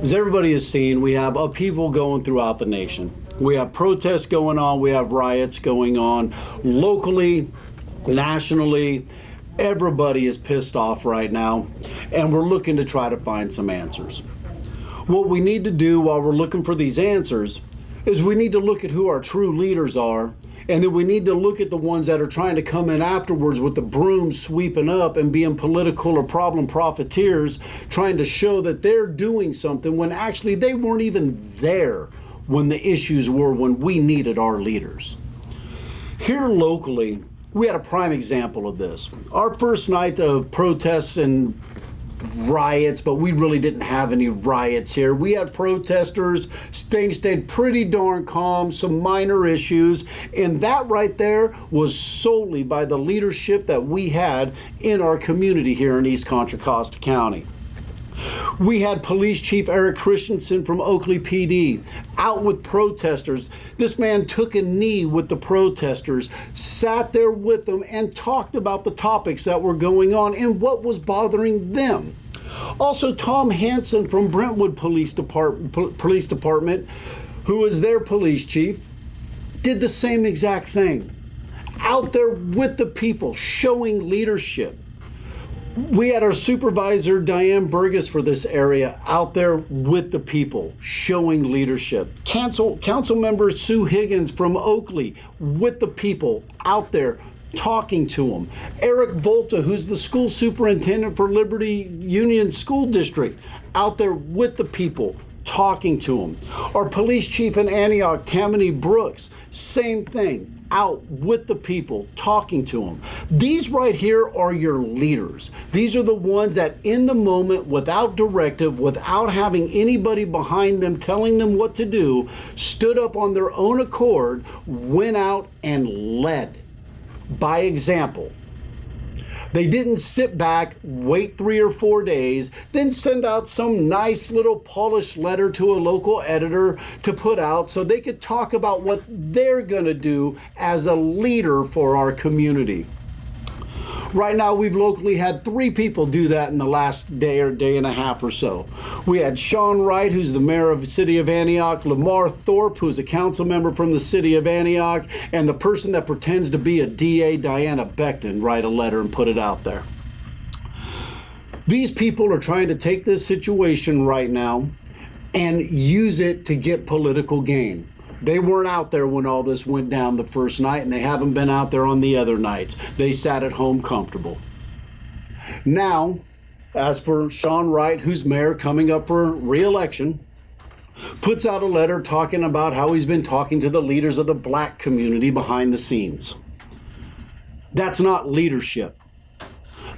As everybody has seen, we have upheaval going throughout the nation. We have protests going on, we have riots going on locally, nationally. Everybody is pissed off right now, and we're looking to try to find some answers. What we need to do while we're looking for these answers is we need to look at who our true leaders are, and then we need to look at the ones that are trying to come in afterwards with the broom sweeping up and being political or problem profiteers, trying to show that they're doing something when actually they weren't even there when the issues were when we needed our leaders. Here locally, we had a prime example of this. Our first night of protests and riots, but we really didn't have any riots here. We had protesters, things stayed pretty darn calm, some minor issues, and that right there was solely by the leadership that we had in our community here in East Contra Costa County. We had Police Chief Eric Christensen from Oakley PD out with protesters. This man took a knee with the protesters, sat there with them, and talked about the topics that were going on and what was bothering them. Also, Tom Hansen from Brentwood Police Department, who is their police chief, did the same exact thing. Out there with the people, showing leadership. We had our supervisor, Diane Burgis, for this area out there with the people, showing leadership. Councilmember Sue Higgins from Oakley with the people out there talking to them. Eric Volta, who's the school superintendent for Liberty Union School District, out there with the people, talking to them. Our police chief in Antioch, Tammany Brooks, same thing. Out with the people, talking to them. These right here are your leaders. These are the ones that in the moment, without directive, without having anybody behind them telling them what to do, stood up on their own accord, went out and led by example. They didn't sit back, wait 3 or 4 days, then send out some nice little polished letter to a local editor to put out so they could talk about what they're going to do as a leader for our community. Right now, we've locally had 3 people do that in the last day or day and a half or so. We had Sean Wright, who's the mayor of the city of Antioch, Lamar Thorpe, who's a council member from the city of Antioch, and the person that pretends to be a DA, Diane Becton, write a letter and put it out there. These people are trying to take this situation right now and use it to get political gain. They weren't out there when all this went down the first night, and they haven't been out there on the other nights. They sat at home comfortable. Now, as for Sean Wright, who's mayor coming up for re-election, puts out a letter talking about how he's been talking to the leaders of the black community behind the scenes. That's not leadership.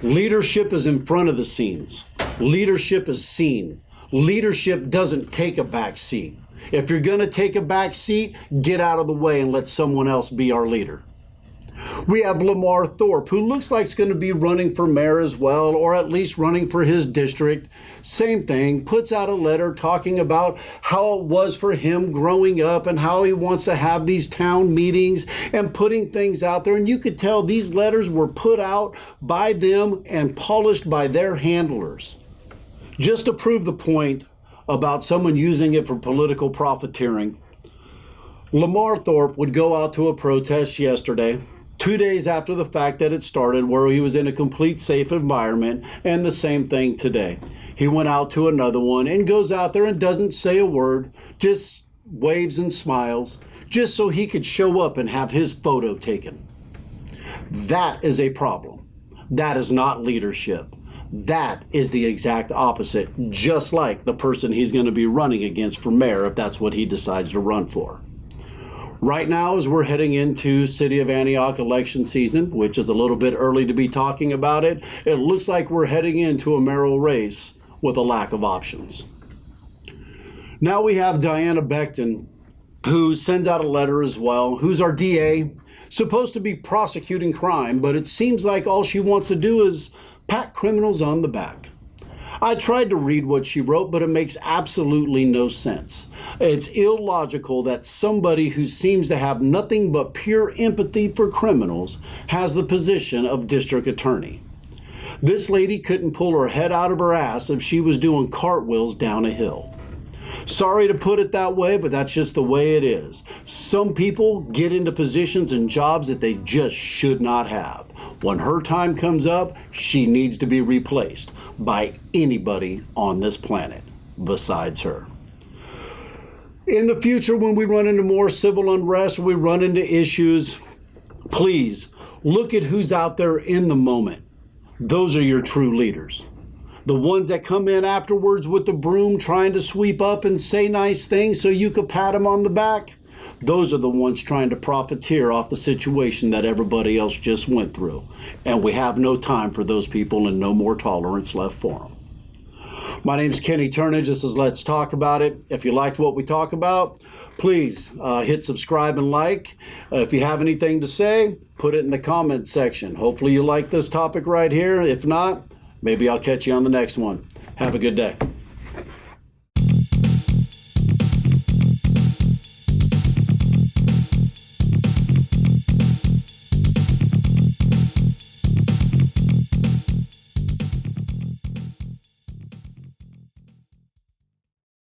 Leadership is in front of the scenes. Leadership is seen. Leadership doesn't take a back seat. If you're going to take a back seat, get out of the way and let someone else be our leader. We have Lamar Thorpe, who looks like he's going to be running for mayor as well, or at least running for his district. Same thing, puts out a letter talking about how it was for him growing up and how he wants to have these town meetings and putting things out there. And you could tell these letters were put out by them and polished by their handlers. Just to prove the point about someone using it for political profiteering, Lamar Thorpe would go out to a protest yesterday, 2 days after the fact that it started, where he was in a complete safe environment, and the same thing today. He went out to another one and goes out there and doesn't say a word, just waves and smiles, just so he could show up and have his photo taken. That is a problem. That is not leadership. That is the exact opposite, just like the person he's going to be running against for mayor if that's what he decides to run for. Right now, as we're heading into City of Antioch election season, which is a little bit early to be talking about it, it looks like we're heading into a mayoral race with a lack of options. Now we have Diane Becton, who sends out a letter as well, who's our DA, supposed to be prosecuting crime, but it seems like all she wants to do is pat criminals on the back. I tried to read what she wrote, but it makes absolutely no sense. It's illogical that somebody who seems to have nothing but pure empathy for criminals has the position of district attorney. This lady couldn't pull her head out of her ass if she was doing cartwheels down a hill. Sorry to put it that way, but that's just the way it is. Some people get into positions and jobs that they just should not have. When her time comes up, she needs to be replaced by anybody on this planet besides her. In the future, when we run into more civil unrest, or we run into issues, please look at who's out there in the moment. Those are your true leaders. The ones that come in afterwards with the broom trying to sweep up and say nice things so you could pat them on the back, those are the ones trying to profiteer off the situation that everybody else just went through. And we have no time for those people and no more tolerance left for them. My name is Kenny Turnage. This is Let's Talk About It. If you liked what we talk about, please hit subscribe and like. If you have anything to say, put it in the comment section. Hopefully you like this topic right here. If not, maybe I'll catch you on the next one. Have a good day.